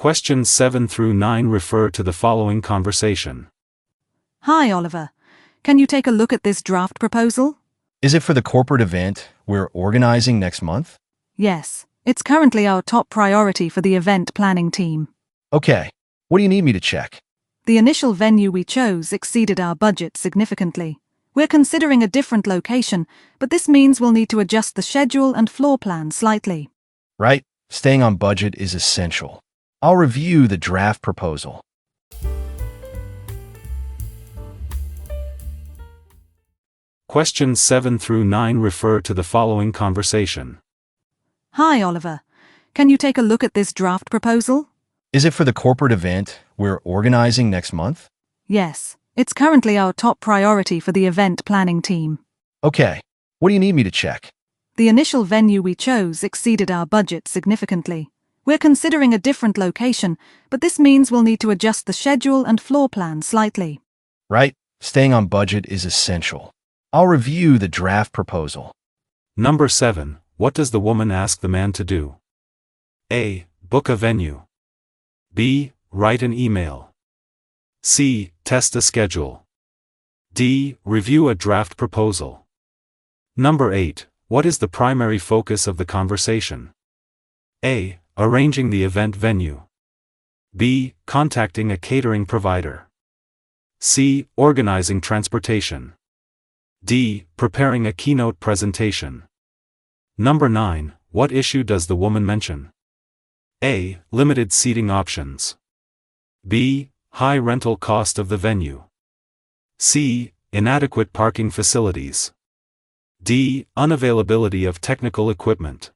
Questions 7 through 9 refer to the following conversation. Hi, Oliver. Can you take a look at this draft proposal? Is it for the corporate event we're organizing next month? Yes. It's currently our top priority for the event planning team. Okay. What do you need me to check? The initial venue we chose exceeded our budget significantly. We're considering a different location, but this means we'll need to adjust the schedule and floor plan slightly. Right. Staying on budget is essential. I'll review the draft proposal. Questions 7 through 9 refer to the following conversation. Hi, Oliver. Can you take a look at this draft proposal? Is it for the corporate event we're organizing next month? Yes. It's currently our top priority for the event planning team. Okay. What do you need me to check? The initial venue we chose exceeded our budget significantly. We're considering a different location, but this means we'll need to adjust the schedule and floor plan slightly. Right. Staying on budget is essential. I'll review the draft proposal. Number 7. What does the woman ask the man to do? A. Book a venue. B. Write an email. C. Test a schedule. D. Review a draft proposal. Number 8. What is the primary focus of the conversation? A. Arranging the event venue. B. Contacting a catering provider. C. Organizing transportation. D. Preparing a keynote presentation. Number 9. What issue does the woman mention? A. Limited seating options. B. High rental cost of the venue. C. Inadequate parking facilities. D. Unavailability of technical equipment.